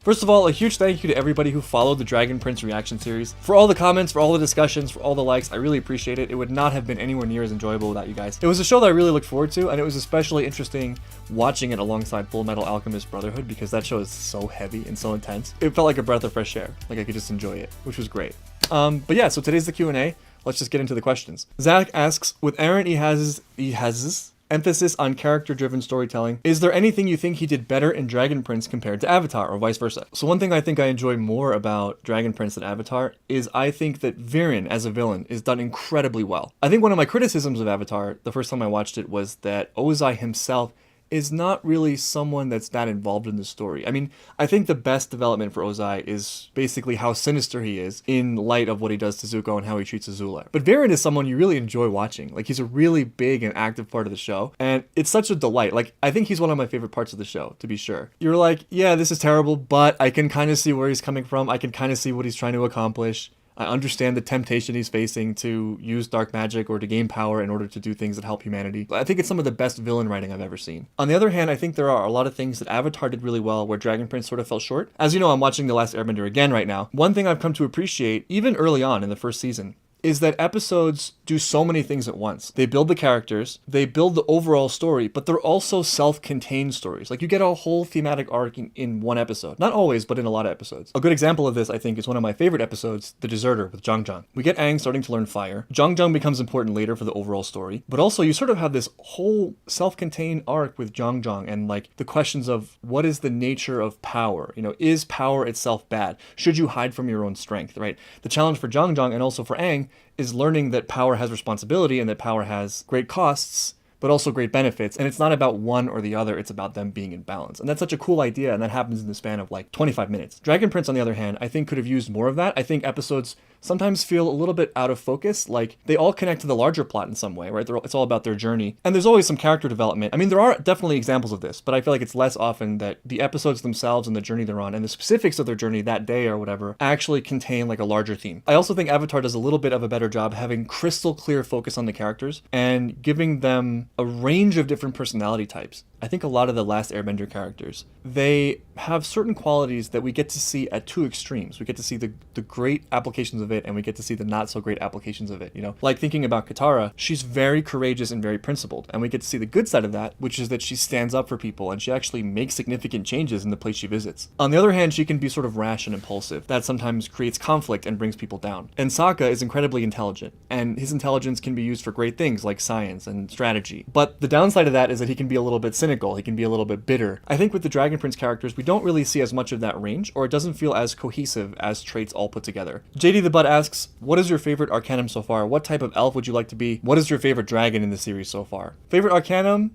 First of all, a huge thank you to everybody who followed the Dragon Prince reaction series. For all the comments, for all the discussions, for all the likes, I really appreciate it. It would not have been anywhere near as enjoyable without you guys. It was a show that I really looked forward to, and it was especially interesting watching it alongside Full Metal Alchemist Brotherhood, because that show is so heavy and so intense. It felt like a breath of fresh air, like I could just enjoy it, which was great. But yeah, so today's the Q&A. Let's just get into the questions. Zach asks, with Aaron Ehaz's emphasis on character-driven storytelling, is there anything you think he did better in Dragon Prince compared to Avatar, or vice versa? So one thing I think I enjoy more about Dragon Prince than Avatar is I think that Viren as a villain is done incredibly well. I think one of my criticisms of Avatar, the first time I watched it, was that Ozai himself is not really someone that's that involved in the story. I mean, I think the best development for Ozai is basically how sinister he is in light of what he does to Zuko and how he treats Azula. But Viren is someone you really enjoy watching. Like, he's a really big and active part of the show, and it's such a delight. Like, I think he's one of my favorite parts of the show, to be sure. You're like, yeah, this is terrible, but I can kind of see where he's coming from. I can kind of see what he's trying to accomplish. I understand the temptation he's facing to use dark magic or to gain power in order to do things that help humanity. I think it's some of the best villain writing I've ever seen. On the other hand, I think there are a lot of things that Avatar did really well where Dragon Prince sort of fell short. As you know, I'm watching The Last Airbender again right now. One thing I've come to appreciate, even early on in the first season, is that episodes do so many things at once. They build the characters, they build the overall story, but they're also self-contained stories. Like, you get a whole thematic arc in one episode. Not always, but in a lot of episodes. A good example of this, I think, is one of my favorite episodes, The Deserter with Zhang Zhang. We get Aang starting to learn fire. Zhang Zhang becomes important later for the overall story, but also you sort of have this whole self-contained arc with Zhang Zhang and like the questions of what is the nature of power? You know, is power itself bad? Should you hide from your own strength, right? The challenge for Zhang Zhang and also for Aang is learning that power has responsibility and that power has great costs, but also great benefits. And it's not about one or the other, it's about them being in balance. And that's such a cool idea, and that happens in the span of like 25 minutes. Dragon Prince, on the other hand, I think could have used more of that. I think episodes sometimes feel a little bit out of focus, like they all connect to the larger plot in some way, right? It's all about their journey. And there's always some character development. I mean, there are definitely examples of this, but I feel like it's less often that the episodes themselves and the journey they're on and the specifics of their journey that day or whatever actually contain like a larger theme. I also think Avatar does a little bit of a better job having crystal clear focus on the characters and giving them a range of different personality types. I think a lot of the Last Airbender characters, they have certain qualities that we get to see at two extremes. We get to see the great applications of it, and we get to see the not so great applications of it, you know? Like thinking about Katara, she's very courageous and very principled, and we get to see the good side of that, which is that she stands up for people, and she actually makes significant changes in the place she visits. On the other hand, she can be sort of rash and impulsive. That sometimes creates conflict and brings people down. And Sokka is incredibly intelligent, and his intelligence can be used for great things like science and strategy. But the downside of that is that he can be a little bit cynical. He can be a little bit bitter. I think with the Dragon Prince characters, we don't really see as much of that range, or it doesn't feel as cohesive as traits all put together. JD the Butt asks, what is your favorite Arcanum so far? What type of elf would you like to be? What is your favorite dragon in the series so far? Favorite Arcanum?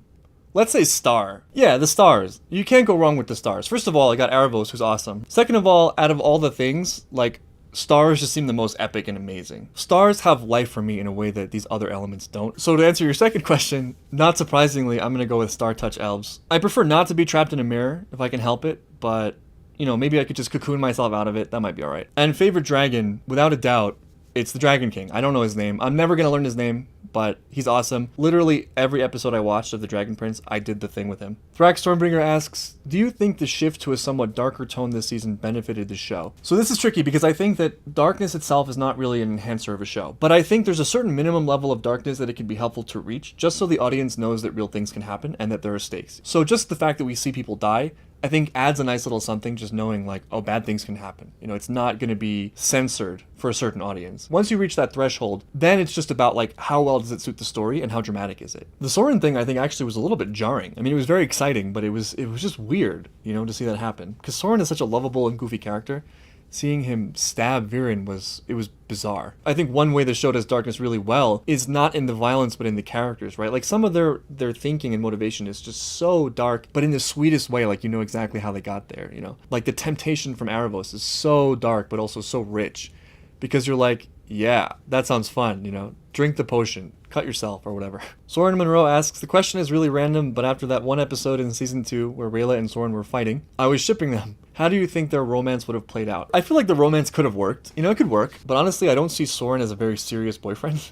Let's say star. Yeah, the stars. You can't go wrong with the stars. First of all, I got Erebos, who's awesome. Second of all, out of all the things, like, stars just seem the most epic and amazing. Stars have life for me in a way that these other elements don't. So to answer your second question, not surprisingly, I'm gonna go with Star Touch elves. I prefer not to be trapped in a mirror if I can help it, but you know, maybe I could just cocoon myself out of it. That might be alright. And favorite dragon, without a doubt, it's the Dragon King. I don't know his name. I'm never gonna learn his name, but he's awesome. Literally every episode I watched of the Dragon Prince, I did the thing with him. Thrax Stormbringer asks, do you think the shift to a somewhat darker tone this season benefited the show? So this is tricky because I think that darkness itself is not really an enhancer of a show, but I think there's a certain minimum level of darkness that it can be helpful to reach, just so the audience knows that real things can happen and that there are stakes. So just the fact that we see people die, I think adds a nice little something, just knowing like, oh, bad things can happen. You know, it's not going to be censored for a certain audience. Once you reach that threshold, then it's just about like, how well does it suit the story and how dramatic is it? The Soren thing, I think, actually was a little bit jarring. I mean, it was very exciting, but it was just weird, you know, to see that happen. Because Soren is such a lovable and goofy character. Seeing him stab Viren was bizarre. I think one way the show does darkness really well is not in the violence, but in the characters, right? Like some of their thinking and motivation is just so dark, but in the sweetest way, like you know exactly how they got there, you know? Like the temptation from Erebos is so dark, but also so rich, because you're like, yeah, that sounds fun, you know? Drink the potion, cut yourself, or whatever. Soren Monroe asks, the question is really random, but after that one episode in season 2 where Rayla and Soren were fighting, I was shipping them. How do you think their romance would have played out? I feel like the romance could have worked. You know, it could work, but honestly, I don't see Soren as a very serious boyfriend.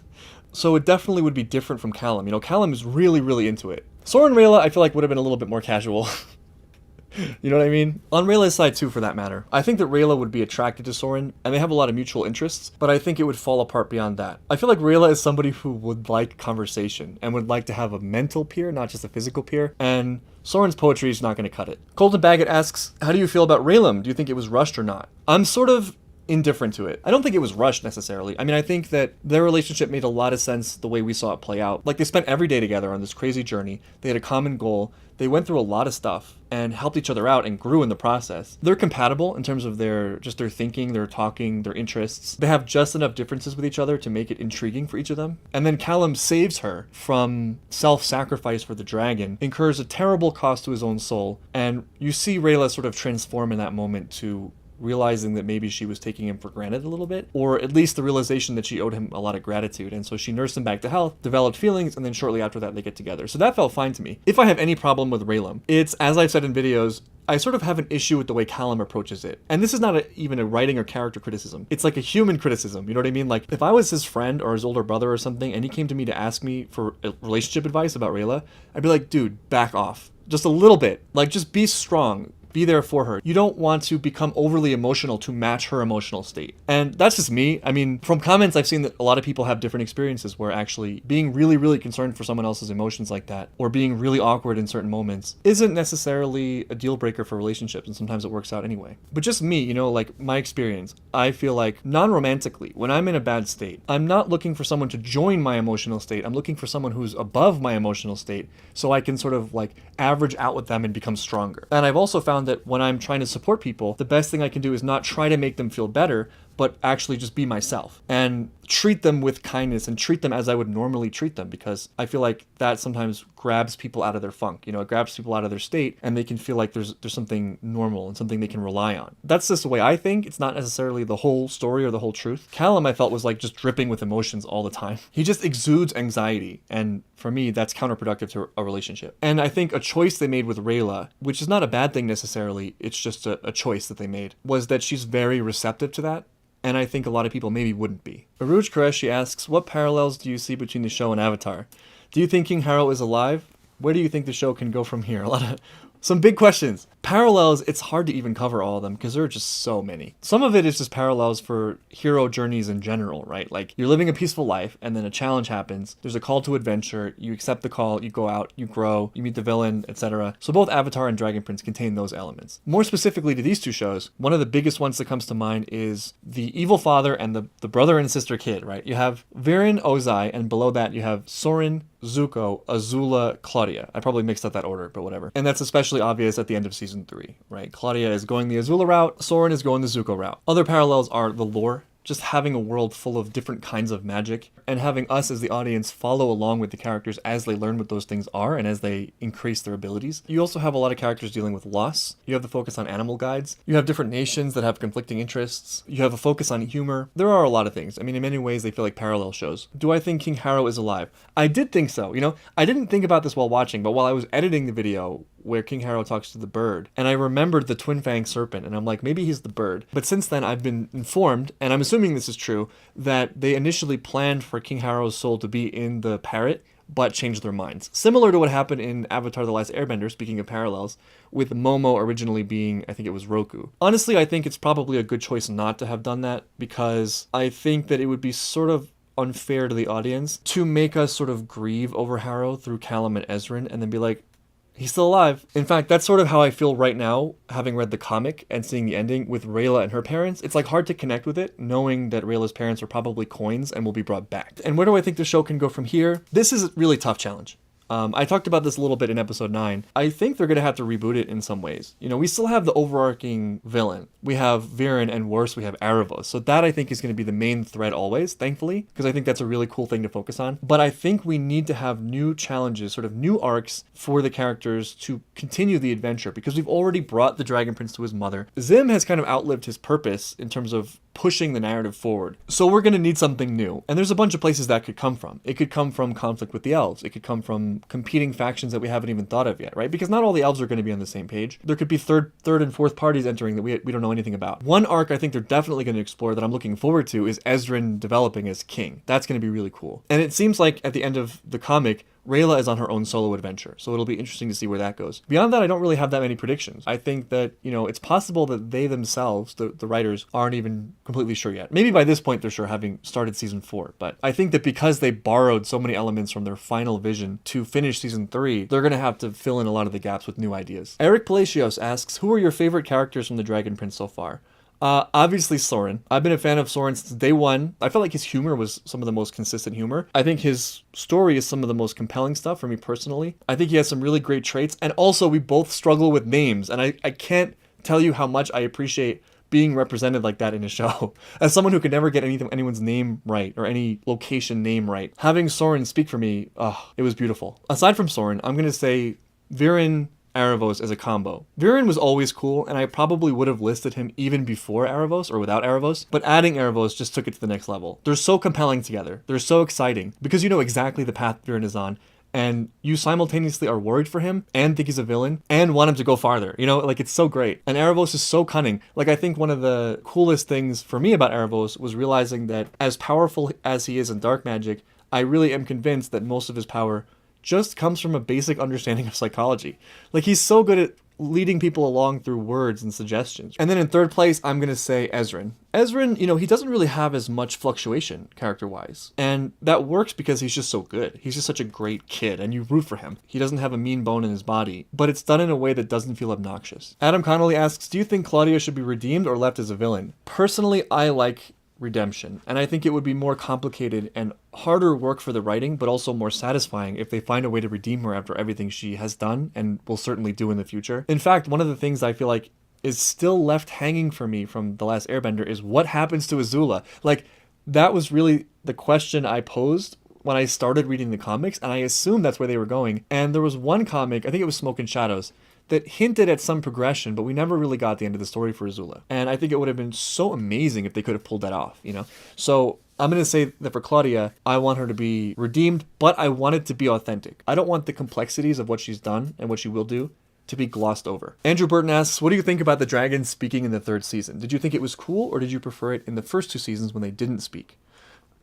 So it definitely would be different from Callum. You know, Callum is really, really into it. Soren and Rayla, I feel like would have been a little bit more casual. You know what I mean? On Rayla's side too, for that matter. I think that Rayla would be attracted to Soren, and they have a lot of mutual interests, but I think it would fall apart beyond that. I feel like Rayla is somebody who would like conversation, and would like to have a mental peer, not just a physical peer, and Soren's poetry is not going to cut it. Colton Baggett asks, how do you feel about Raylem? Do you think it was rushed or not? I'm sort of indifferent to it. I don't think it was rushed necessarily. I mean, I think that their relationship made a lot of sense the way we saw it play out. Like, they spent every day together on this crazy journey. They had a common goal. They went through a lot of stuff and helped each other out and grew in the process. They're compatible in terms of their thinking, their talking, their interests. They have just enough differences with each other to make it intriguing for each of them. And then Callum saves her from self-sacrifice for the dragon, incurs a terrible cost to his own soul, and you see Rayla sort of transform in that moment to realizing that maybe she was taking him for granted a little bit, or at least the realization that she owed him a lot of gratitude. And so she nursed him back to health, developed feelings, and then shortly after that they get together. So that felt fine to me. If I have any problem with Raylem, it's, as I've said in videos, I sort of have an issue with the way Callum approaches it. And this is not even a writing or character criticism. It's like a human criticism, you know what I mean? Like, if I was his friend or his older brother or something, and he came to me to ask me for relationship advice about Rayla, I'd be like, dude, back off. Just a little bit. Like, just be strong. Be there for her. You don't want to become overly emotional to match her emotional state. And that's just me. I mean, from comments, I've seen that a lot of people have different experiences where actually being really, really concerned for someone else's emotions like that, or being really awkward in certain moments, isn't necessarily a deal breaker for relationships, and sometimes it works out anyway. But just me, you know, like my experience, I feel like non-romantically, when I'm in a bad state, I'm not looking for someone to join my emotional state. I'm looking for someone who's above my emotional state so I can sort of like average out with them and become stronger. And I've also found that when I'm trying to support people, the best thing I can do is not try to make them feel better, but actually just be myself and treat them with kindness and treat them as I would normally treat them, because I feel like that sometimes grabs people out of their funk. You know, it grabs people out of their state, and they can feel like there's something normal and something they can rely on. That's just the way I think. It's not necessarily the whole story or the whole truth. Callum, I felt, was like just dripping with emotions all the time. He just exudes anxiety, and for me, that's counterproductive to a relationship. And I think a choice they made with Rayla, which is not a bad thing necessarily, it's just a choice that they made, was that she's very receptive to that. And I think a lot of people maybe wouldn't be. Aruj Qureshi asks, what parallels do you see between the show and Avatar? Do you think King Harrow is alive? Where do you think the show can go from here? Some big questions. Parallels, it's hard to even cover all of them because there are just so many. Some of it is just parallels for hero journeys in general, right? Like, you're living a peaceful life and then a challenge happens. There's a call to adventure. You accept the call, you go out, you grow, you meet the villain, etc. So both Avatar and Dragon Prince contain those elements. More specifically to these two shows, one of the biggest ones that comes to mind is the evil father and the brother and sister kid, right? You have Viren, Ozai, and below that you have Soren, Zuko, Azula, Claudia. I probably mixed up that order, but whatever. And that's especially obvious at the end of season 3, right? Claudia is going the Azula route, Soren is going the Zuko route. Other parallels are the lore, just having a world full of different kinds of magic, and having us as the audience follow along with the characters as they learn what those things are and as they increase their abilities. You also have a lot of characters dealing with loss. You have the focus on animal guides. You have different nations that have conflicting interests. You have a focus on humor. There are a lot of things. I mean, in many ways, they feel like parallel shows. Do I think King Harrow is alive? I did think so. You know, I didn't think about this while watching, but while I was editing the video where King Harrow talks to the bird, and I remembered the twin-fanged serpent, and I'm like, maybe he's the bird. But since then, I've been informed, and I'm assuming this is true, that they initially planned for King Harrow's soul to be in the parrot, but changed their minds. Similar to what happened in Avatar: The Last Airbender, speaking of parallels, with Momo originally being, I think it was Roku. Honestly, I think it's probably a good choice not to have done that, because I think that it would be sort of unfair to the audience to make us sort of grieve over Harrow through Callum and Ezrin, and then be like, he's still alive. In fact, that's sort of how I feel right now, having read the comic and seeing the ending with Rayla and her parents. It's like hard to connect with it, knowing that Rayla's parents are probably coins and will be brought back. And where do I think the show can go from here? This is a really tough challenge. I talked about this a little bit in episode 9. I think they're going to have to reboot it in some ways. You know, we still have the overarching villain. We have Viren, and worse, we have Erebos. So that, I think, is going to be the main thread always, thankfully, because I think that's a really cool thing to focus on. But I think we need to have new challenges, sort of new arcs for the characters to continue the adventure, because we've already brought the Dragon Prince to his mother. Zim has kind of outlived his purpose in terms of pushing the narrative forward. So we're going to need something new. And there's a bunch of places that could come from. It could come from conflict with the elves. It could come from competing factions that we haven't even thought of yet, right? Because not all the elves are going to be on the same page. There could be third and fourth parties entering that we don't know anything about. One arc I think they're definitely going to explore that I'm looking forward to is Ezrin developing as king. That's going to be really cool. And it seems like at the end of the comic, Rayla is on her own solo adventure, so it'll be interesting to see where that goes. Beyond that, I don't really have that many predictions. I think that, it's possible that they themselves, the writers, aren't even completely sure yet. Maybe by this point they're sure, having started season 4, but I think that because they borrowed so many elements from their final vision to finish season 3, they're going to have to fill in a lot of the gaps with new ideas. Eric Palacios asks, who are your favorite characters from the Dragon Prince so far? Obviously Soren. I've been a fan of Soren since day one. I felt like his humor was some of the most consistent humor. I think his story is some of the most compelling stuff for me personally. I think he has some really great traits. And also we both struggle with names. And I can't tell you how much I appreciate being represented like that in a show. As someone who could never get anyone's name right or any location name right, having Soren speak for me, it was beautiful. Aside from Soren, I'm going to say Viren, Erebos as a combo. Viren was always cool, and I probably would have listed him even before Erebos or without Erebos, but adding Erebos just took it to the next level. They're so compelling together. They're so exciting because you know exactly the path Viren is on, and you simultaneously are worried for him and think he's a villain and want him to go farther. It's so great. And Erebos is so cunning. I think one of the coolest things for me about Erebos was realizing that as powerful as he is in dark magic, I really am convinced that most of his power just comes from a basic understanding of psychology. He's so good at leading people along through words and suggestions. And then in third place, I'm going to say Ezrin. Ezrin, he doesn't really have as much fluctuation character-wise. And that works because he's just so good. He's just such a great kid, and you root for him. He doesn't have a mean bone in his body, but it's done in a way that doesn't feel obnoxious. Adam Connolly asks, do you think Claudia should be redeemed or left as a villain? Personally, I like redemption, and I think it would be more complicated and harder work for the writing, but also more satisfying if they find a way to redeem her after everything she has done and will certainly do in the future. In fact, one of the things I feel like is still left hanging for me from The Last Airbender is what happens to Azula. That was really the question I posed when I started reading the comics, and I assumed that's where they were going. And there was one comic, I think it was Smoke and Shadows, that hinted at some progression, but we never really got the end of the story for Azula. And I think it would have been so amazing if they could have pulled that off, So I'm going to say that for Claudia, I want her to be redeemed, but I want it to be authentic. I don't want the complexities of what she's done and what she will do to be glossed over. Andrew Burton asks, what do you think about the dragons speaking in the 3rd season? Did you think it was cool, or did you prefer it in the first 2 seasons when they didn't speak?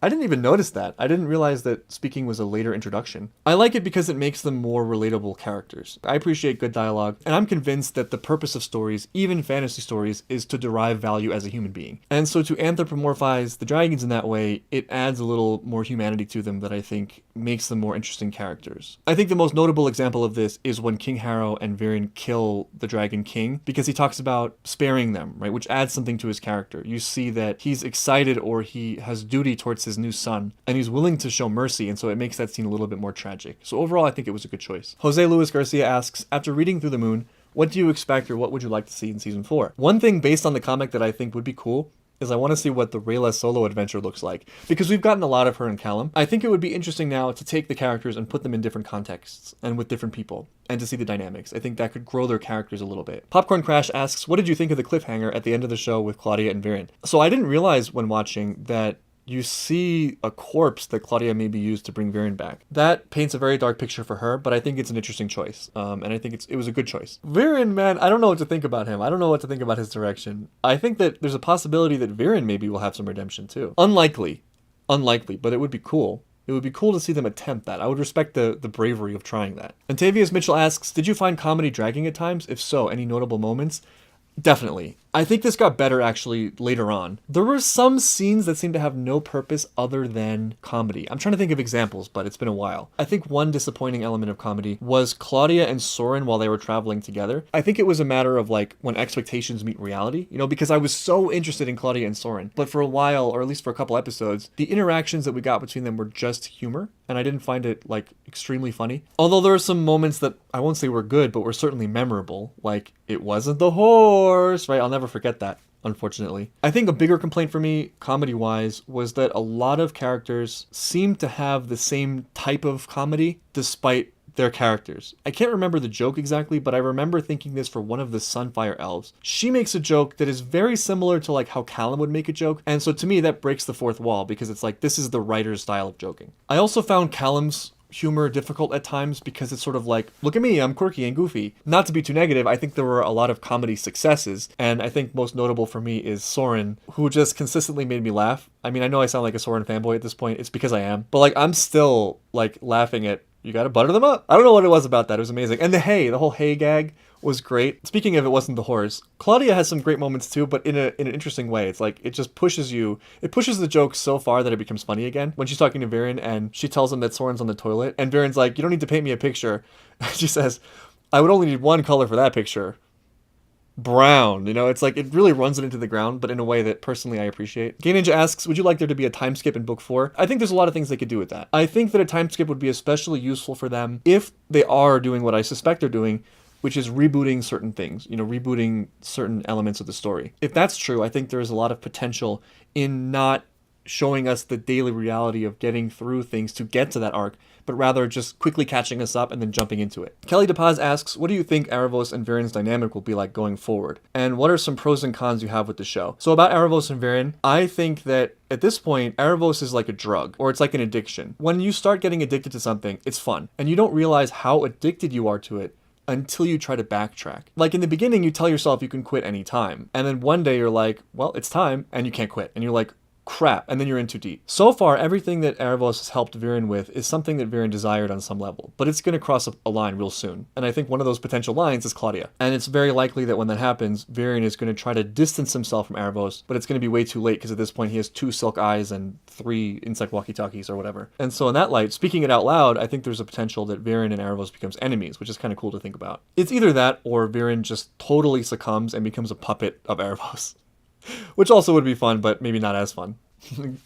I didn't even notice that. I didn't realize that speaking was a later introduction. I like it because it makes them more relatable characters. I appreciate good dialogue, and I'm convinced that the purpose of stories, even fantasy stories, is to derive value as a human being. And so to anthropomorphize the dragons in that way, it adds a little more humanity to them that I think makes them more interesting characters. I think the most notable example of this is when King Harrow and Viren kill the Dragon King, because he talks about sparing them, right, which adds something to his character. You see that he's excited, or he has duty towards his new son, and he's willing to show mercy, and so it makes that scene a little bit more tragic. So overall, I think it was a good choice. Jose Luis Garcia asks, after reading Through the Moon, what do you expect, or what would you like to see in season 4? One thing based on the comic that I think would be cool is I want to see what the Rayla solo adventure looks like, because we've gotten a lot of her in Callum. I think it would be interesting now to take the characters and put them in different contexts and with different people, and to see the dynamics. I think that could grow their characters a little bit. Popcorn Crash asks, what did you think of the cliffhanger at the end of the show with Claudia and Viren? So I didn't realize when watching that you see a corpse that Claudia maybe used to bring Viren back. That paints a very dark picture for her, but I think it's an interesting choice. And I think it was a good choice. Viren, man, I don't know what to think about him. I don't know what to think about his direction. I think that there's a possibility that Viren maybe will have some redemption too. Unlikely, but it would be cool. It would be cool to see them attempt that. I would respect the bravery of trying that. Antavius Mitchell asks, did you find comedy dragging at times? If so, any notable moments? Definitely. I think this got better actually later on. There were some scenes that seemed to have no purpose other than comedy. I'm trying to think of examples, but it's been a while. I think one disappointing element of comedy was Claudia and Soren while they were traveling together. I think it was a matter of when expectations meet reality, because I was so interested in Claudia and Soren. But for a while, or at least for a couple episodes, the interactions that we got between them were just humor, and I didn't find it extremely funny. Although there are some moments that I won't say were good, but were certainly memorable. It wasn't the horse, right? I'll never forget that, unfortunately. I think a bigger complaint for me, comedy-wise, was that a lot of characters seemed to have the same type of comedy despite their characters. I can't remember the joke exactly, but I remember thinking this for one of the Sunfire Elves. She makes a joke that is very similar to how Callum would make a joke, and so to me that breaks the fourth wall, because it's this is the writer's style of joking. I also found Callum's humor difficult at times because it's sort of look at me, I'm quirky and goofy. Not to be too negative, I think there were a lot of comedy successes, and I think most notable for me is Soren, who just consistently made me laugh. I mean, I know I sound like a Soren fanboy at this point, it's because I am, but I'm still laughing at you gotta butter them up. I don't know what it was about that. It was amazing. And the whole hay gag was great. Speaking of, it wasn't the horse. Claudia has some great moments too, but in an interesting way. It's like, it just pushes you. It pushes the joke so far that it becomes funny again. When she's talking to Viren and she tells him that Soren's on the toilet, and Viren's like, you don't need to paint me a picture. She says, I would only need one color for that picture. Brown. You know, it's like, it really runs it into the ground, but in a way that personally I appreciate. Gay Ninja asks, would you like there to be a time skip in book 4? I think there's a lot of things they could do with that. I think that a time skip would be especially useful for them if they are doing what I suspect they're doing, which is rebooting certain things, you know, rebooting certain elements of the story. If that's true, I think there's a lot of potential in not showing us the daily reality of getting through things to get to that arc, but rather just quickly catching us up and then jumping into it. Kelly DePaz asks, what do you think Erebos and Viren's dynamic will be like going forward? And what are some pros and cons you have with the show? So about Erebos and Viren, I think that at this point, Erebos is like a drug, or it's like an addiction. When you start getting addicted to something, it's fun, and you don't realize how addicted you are to it until you try to backtrack. Like in the beginning, you tell yourself you can quit anytime. And then one day you're like, well, it's time, and you can't quit. And you're like, crap, and then you're in too deep. So far, everything that Erebos has helped Viren with is something that Viren desired on some level, but it's going to cross a line real soon. And I think one of those potential lines is Claudia. And it's very likely that when that happens, Viren is going to try to distance himself from Erebos, but it's going to be way too late because at this point he has 2 silk eyes and 3 insect walkie-talkies or whatever. And so in that light, speaking it out loud, I think there's a potential that Viren and Erebos becomes enemies, which is kind of cool to think about. It's either that or Viren just totally succumbs and becomes a puppet of Erebos, which also would be fun, but maybe not as fun.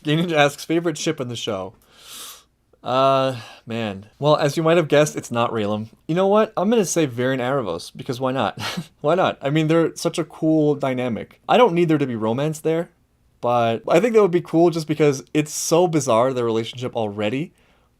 Gay Ninja asks, favorite ship in the show? Man. Well, as you might have guessed, it's not Raylan. You know what? I'm gonna say Viren Erebos, because why not? Why not? I mean, they're such a cool dynamic. I don't need there to be romance there, but I think that would be cool just because it's so bizarre, their relationship already.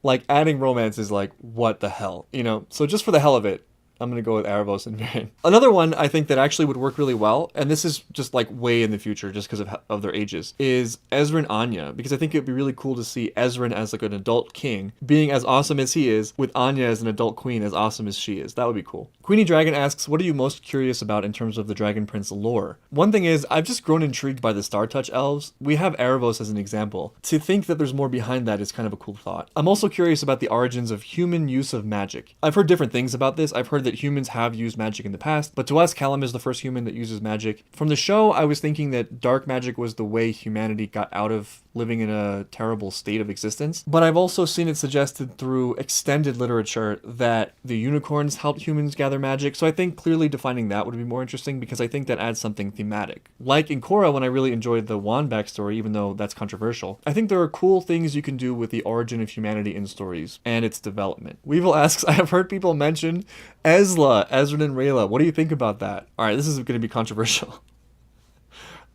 Like, adding romance is like, what the hell? You know? So just for the hell of it, I'm going to go with Erebos and Viren. Another one I think that actually would work really well, and this is just like way in the future just because of their ages, is Ezra and Anya, because I think it would be really cool to see Ezra as like an adult king being as awesome as he is, with Anya as an adult queen as awesome as she is. That would be cool. Queenie Dragon asks, what are you most curious about in terms of the Dragon Prince lore? One thing is, I've just grown intrigued by the Star Touch elves. We have Erebos as an example. To think that there's more behind that is kind of a cool thought. I'm also curious about the origins of human use of magic. I've heard different things about this. I've heard that humans have used magic in the past, but to us, Callum is the first human that uses magic. From the show, I was thinking that dark magic was the way humanity got out of living in a terrible state of existence, but I've also seen it suggested through extended literature that the unicorns helped humans gather magic, so I think clearly defining that would be more interesting because I think that adds something thematic. Like in Korra, when I really enjoyed the Wand backstory, even though that's controversial, I think there are cool things you can do with the origin of humanity in stories and its development. Weevil asks, I have heard people mention Ezra and Rayla. What do you think about that? Alright, this is going to be controversial.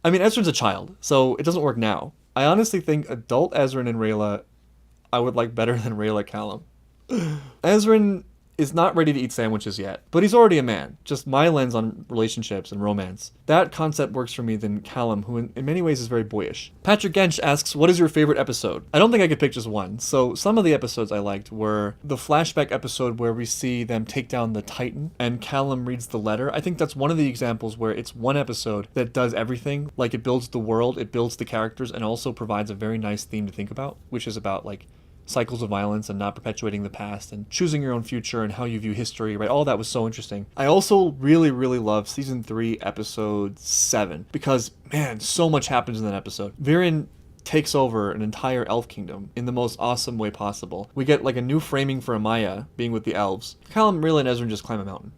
I mean, Ezra's a child, so it doesn't work now. I honestly think adult Ezran and Rayla I would like better than Rayla Callum. Ezran is not ready to eat sandwiches yet, but he's already a man. Just my lens on relationships and romance. That concept works for me than Callum, who in many ways is very boyish. Patrick Gensch asks, what is your favorite episode? I don't think I could pick just one. So some of the episodes I liked were the flashback episode where we see them take down the Titan and Callum reads the letter. I think that's one of the examples where it's one episode that does everything. Like it builds the world, it builds the characters, and also provides a very nice theme to think about, which is about like cycles of violence and not perpetuating the past and choosing your own future and how you view history, right? All that was so interesting. I also really, really love season 3, episode 7, because man, so much happens in that episode. Viren takes over an entire elf kingdom in the most awesome way possible. We get like a new framing for Amaya being with the elves. Callum, Rayla, and Ezra just climb a mountain.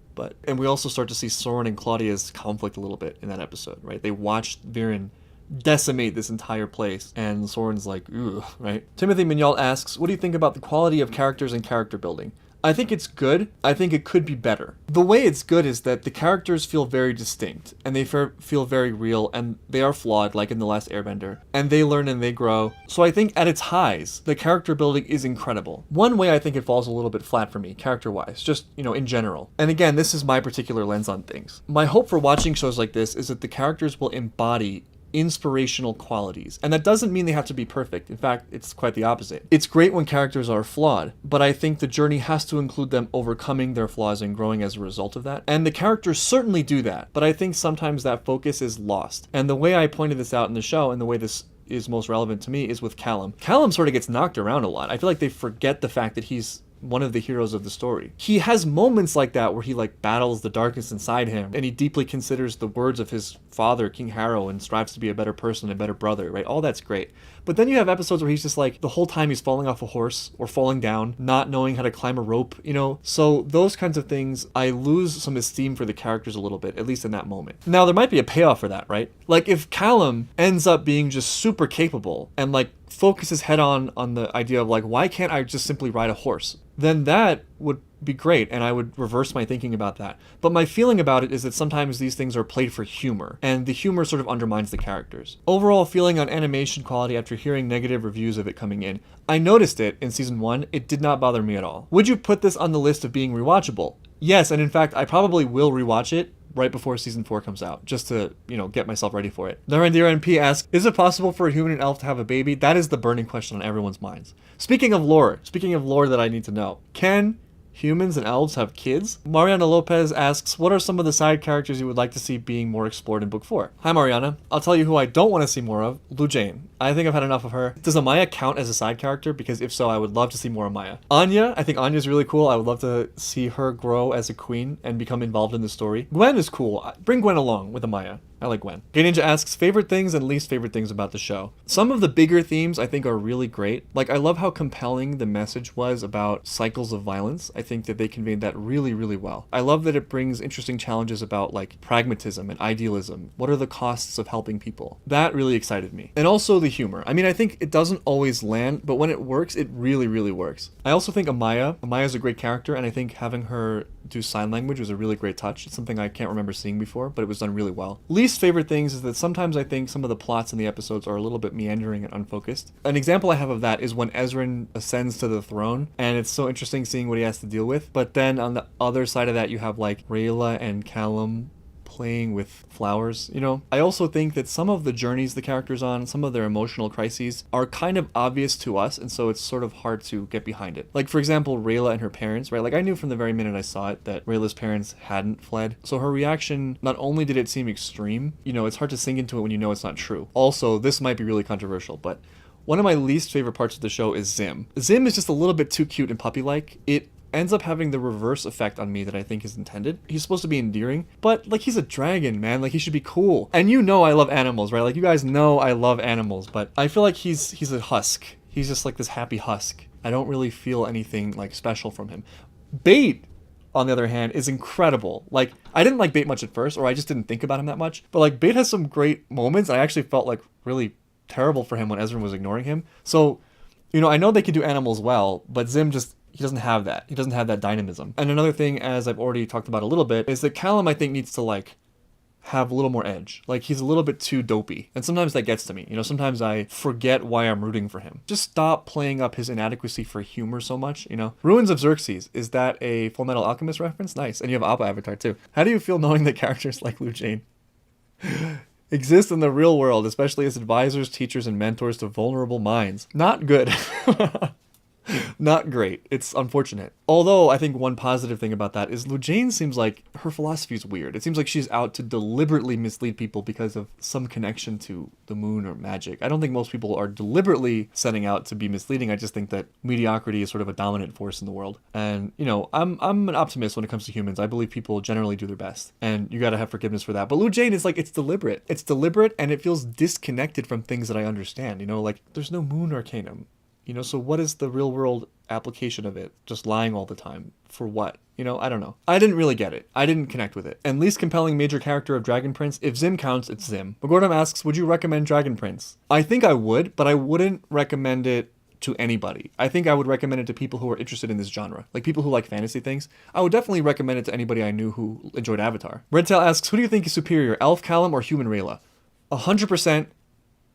And we also start to see Soren and Claudia's conflict a little bit in that episode, right? They watched Viren decimate this entire place, and Soren's like, ugh, right? Timothy Mignol asks, what do you think about the quality of characters and character building? I think it's good. I think it could be better. The way it's good is that the characters feel very distinct, and they feel very real, and they are flawed, like in The Last Airbender, and they learn and they grow. So I think at its highs, the character building is incredible. One way I think it falls a little bit flat for me, character-wise, just, in general. And again, this is my particular lens on things. My hope for watching shows like this is that the characters will embody inspirational qualities. And that doesn't mean they have to be perfect. In fact, it's quite the opposite. It's great when characters are flawed, but I think the journey has to include them overcoming their flaws and growing as a result of that. And the characters certainly do that, but I think sometimes that focus is lost. And the way I pointed this out in the show, and the way this is most relevant to me, is with Callum. Callum sort of gets knocked around a lot. I feel like they forget the fact that he's one of the heroes of the story. He has moments like that where he like battles the darkness inside him, and he deeply considers the words of his father, King Harrow, and strives to be a better person, a better brother, right? All that's great. But then you have episodes where he's just like, the whole time he's falling off a horse or falling down, not knowing how to climb a rope, you know? So those kinds of things, I lose some esteem for the characters a little bit, at least in that moment. Now, there might be a payoff for that, right? Like, if Callum ends up being just super capable and like focuses head on the idea of like, why can't I just simply ride a horse? Then that would be great, and I would reverse my thinking about that. But my feeling about it is that sometimes these things are played for humor, and the humor sort of undermines the characters. Overall feeling on animation quality after hearing negative reviews of it coming in. I noticed it in season 1, it did not bother me at all. Would you put this on the list of being rewatchable? Yes, and in fact, I probably will rewatch it right before season 4 comes out, just to, get myself ready for it. Narendra NP asks, is it possible for a human and elf to have a baby? That is the burning question on everyone's minds. Speaking of lore that I need to know, can humans and elves have kids? Mariana Lopez asks, what are some of the side characters you would like to see being more explored in book 4? Hi Mariana, I'll tell you who I don't want to see more of, Lu Jane. I think I've had enough of her. Does Amaya count as a side character? Because if so, I would love to see more Amaya. Anya, I think Anya's really cool. I would love to see her grow as a queen and become involved in the story. Gwen is cool. Bring Gwen along with Amaya. I like Gwen. Gay Ninja asks, favorite things and least favorite things about the show. Some of the bigger themes I think are really great. Like, I love how compelling the message was about cycles of violence. I think that they conveyed that really, really well. I love that it brings interesting challenges about like pragmatism and idealism. What are the costs of helping people? That really excited me. And also the humor. I mean, I think it doesn't always land, but when it works, it really, really works. I also think Amaya's a great character, and I think having her do sign language was a really great touch. It's something I can't remember seeing before, but it was done really well. Least favorite things is that sometimes I think some of the plots in the episodes are a little bit meandering and unfocused. An example I have of that is when Ezran ascends to the throne, and it's so interesting seeing what he has to deal with. But then on the other side of that, you have like Rayla and Callum playing with flowers, I also think that some of the journeys the characters on, some of their emotional crises are kind of obvious to us, and so it's sort of hard to get behind it. Like, for example, Rayla and her parents, right? Like, I knew from the very minute I saw it that Rayla's parents hadn't fled. So her reaction, not only did it seem extreme, it's hard to sink into it when you know it's not true. Also, this might be really controversial, but one of my least favorite parts of the show is Zim. Zim is just a little bit too cute and puppy-like. It ends up having the reverse effect on me that I think is intended. He's supposed to be endearing, but like, he's a dragon, man. Like, he should be cool. And I love animals, right? Like, you guys know I love animals, but I feel like he's a husk. He's just like this happy husk. I don't really feel anything like special from him. Bait, on the other hand, is incredible. Like, I didn't like Bait much at first, or I just didn't think about him that much, but like, Bait has some great moments. I actually felt like really terrible for him when Ezra was ignoring him. So, I know they can do animals well, but Zim he doesn't have that. He doesn't have that dynamism. And another thing, as I've already talked about a little bit, is that Callum, I think, needs to like have a little more edge. Like, he's a little bit too dopey. And sometimes that gets to me. Sometimes I forget why I'm rooting for him. Just stop playing up his inadequacy for humor so much, Ruins of Xerxes. Is that a Full Metal Alchemist reference? Nice. And you have Appa Avatar too. How do you feel knowing that characters like Lu Jane exist in the real world, especially as advisors, teachers, and mentors to vulnerable minds? Not good. Not great. It's unfortunate. Although, I think one positive thing about that is Lu Jane seems like her philosophy is weird. It seems like she's out to deliberately mislead people because of some connection to the moon or magic. I don't think most people are deliberately setting out to be misleading. I just think that mediocrity is sort of a dominant force in the world. And, I'm an optimist when it comes to humans. I believe people generally do their best. And you gotta have forgiveness for that. But Lu Jane is like, it's deliberate. It's deliberate, and it feels disconnected from things that I understand. Like, there's no moon arcanum. So what is the real world application of it? Just lying all the time. For what? I don't know. I didn't really get it. I didn't connect with it. And least compelling major character of Dragon Prince, if Zim counts, it's Zim. McGordon asks, would you recommend Dragon Prince? I think I would, but I wouldn't recommend it to anybody. I think I would recommend it to people who are interested in this genre. Like, people who like fantasy things. I would definitely recommend it to anybody I knew who enjoyed Avatar. Redtail asks, who do you think is superior, Elf Callum or Human Rayla? 100%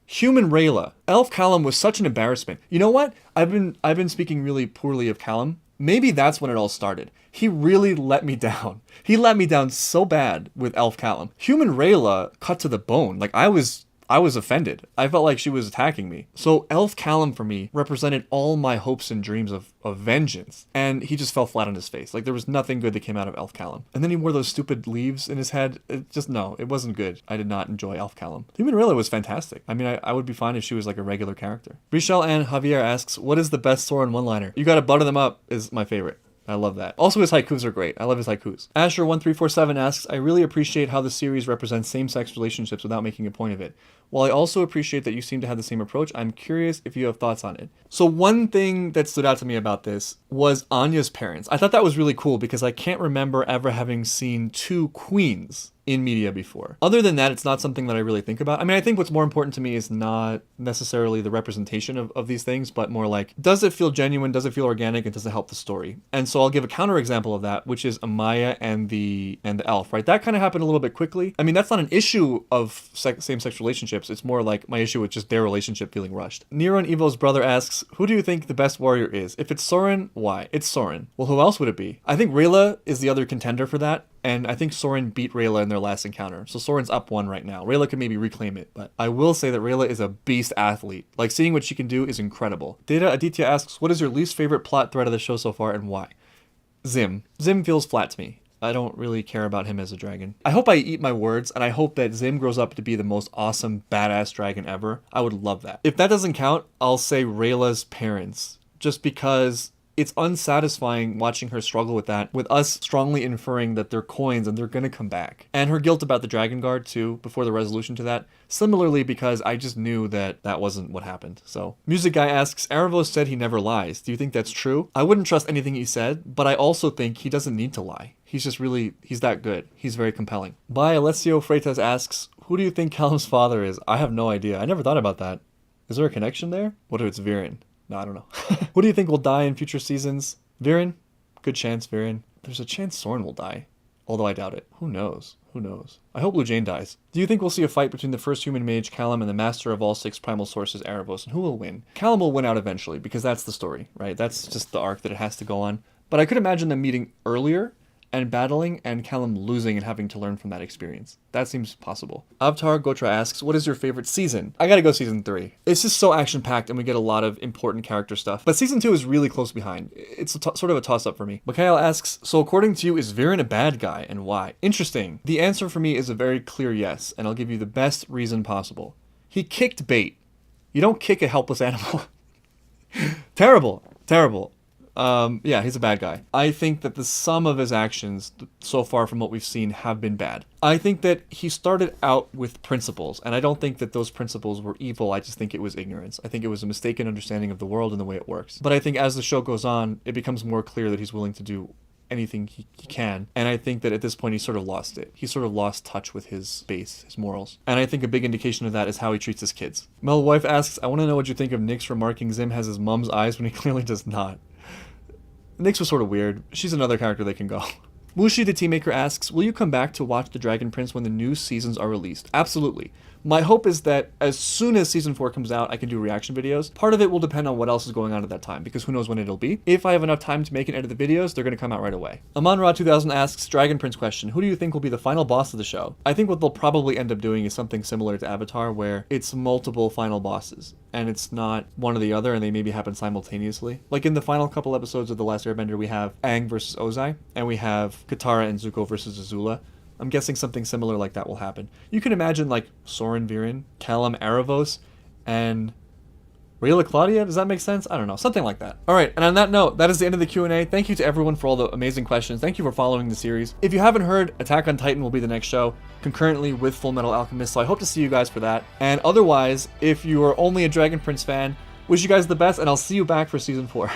Human Rayla. Elf Callum was such an embarrassment. You know what? I've been speaking really poorly of Callum. Maybe that's when it all started. He really let me down. He let me down so bad with Elf Callum. Human Rayla cut to the bone. Like, I was I was offended. I felt like she was attacking me. So Elf Callum for me represented all my hopes and dreams of vengeance. And he just fell flat on his face. Like there was nothing good that came out of Elf Callum. And then he wore those stupid leaves in his head. It wasn't good. I did not enjoy Elf Callum. Human Rilla was fantastic. I mean, I would be fine if she was like a regular character. Richelle Ann Javier asks, what is the best Soren one-liner? You gotta butter them up is my favorite. I love that. Also, his haikus are great. I love his haikus. Asher1347 asks, I really appreciate how the series represents same-sex relationships without making a point of it. While I also appreciate that you seem to have the same approach, I'm curious if you have thoughts on it. So one thing that stood out to me about this was Anya's parents. I thought that was really cool because I can't remember ever having seen two queens in media before. Other than that, it's not something that I really think about. I mean, I think what's more important to me is not necessarily the representation of these things, but more like, does it feel genuine? Does it feel organic? And does it help the story? And so I'll give a counterexample of that, which is Amaya and the elf, right? That kind of happened a little bit quickly. I mean, that's not an issue of same-sex relationships. It's more like my issue with just their relationship feeling rushed. Nero and Evo's brother asks, who do you think the best warrior is? If it's Soren, why? It's Soren. Well, who else would it be? I think Rayla is the other contender for that. And I think Soren beat Rayla in their last encounter. So Soren's up 1 right now. Rayla could maybe reclaim it, but I will say that Rayla is a beast athlete. Like, seeing what she can do is incredible. Data Aditya asks, what is your least favorite plot thread of the show so far and why? Zim. Zim feels flat to me. I don't really care about him as a dragon. I hope I eat my words, and I hope that Zim grows up to be the most awesome, badass dragon ever. I would love that. If that doesn't count, I'll say Rayla's parents. Just because it's unsatisfying watching her struggle with that, with us strongly inferring that they're coins and they're gonna come back. And her guilt about the Dragon Guard too, before the resolution to that. Similarly, because I just knew that that wasn't what happened. So, Music Guy asks, Erebos said he never lies. Do you think that's true? I wouldn't trust anything he said, but I also think he doesn't need to lie. He's that good. He's very compelling. By Alessio Freitas asks, who do you think Callum's father is? I have no idea. I never thought about that. Is there a connection there? What if it's Viren? No, I don't know. Who do you think will die in future seasons? Viren? Good chance, Viren. There's a chance Soren will die. Although I doubt it. Who knows? Who knows? I hope Blue Jane dies. Do you think we'll see a fight between the first human mage, Callum, and the master of all 6 primal sources, Erebos? And who will win? Callum will win out eventually, because that's the story, right? That's just the arc that it has to go on. But I could imagine them meeting earlier and battling, and Callum losing and having to learn from that experience. That seems possible. Avtar Gotra asks, what is your favorite season? I gotta go season 3. It's just so action-packed and we get a lot of important character stuff. But season 2 is really close behind. It's sort of a toss-up for me. Mikhail asks, so according to you, is Viren a bad guy and why? Interesting. The answer for me is a very clear yes, and I'll give you the best reason possible. He kicked bait. You don't kick a helpless animal. Terrible. Terrible. Yeah, he's a bad guy. I think that the sum of his actions so far from what we've seen have been bad. I think that he started out with principles, and I don't think that those principles were evil. I just think it was ignorance. I think it was a mistaken understanding of the world and the way it works. But I think as the show goes on, it becomes more clear that he's willing to do anything he can. And I think that at this point, he sort of lost it. He sort of lost touch with his base, his morals. And I think a big indication of that is how he treats his kids. Mel Wife asks, I want to know what you think of Nyx remarking Zim has his mom's eyes when he clearly does not. Nyx was sort of weird. She's another character that can go. Mushi the Teamaker asks, will you come back to watch The Dragon Prince when the new seasons are released? Absolutely. My hope is that as soon as season 4 comes out, I can do reaction videos. Part of it will depend on what else is going on at that time, because who knows when it'll be. If I have enough time to make and edit the videos, they're going to come out right away. Amonra 2000 asks, Dragon Prince question, who do you think will be the final boss of the show? I think what they'll probably end up doing is something similar to Avatar, where it's multiple final bosses, and it's not one or the other, and they maybe happen simultaneously. Like in the final couple episodes of The Last Airbender, we have Aang versus Ozai, and we have Katara and Zuko versus Azula. I'm guessing something similar like that will happen. You can imagine like Soren Viren, Callum Erebos, and Rayla Claudia. Does that make sense? I don't know. Something like that. All right. And on that note, that is the end of the Q&A. Thank you to everyone for all the amazing questions. Thank you for following the series. If you haven't heard, Attack on Titan will be the next show concurrently with Full Metal Alchemist. So I hope to see you guys for that. And otherwise, if you are only a Dragon Prince fan, wish you guys the best, and I'll see you back for season 4.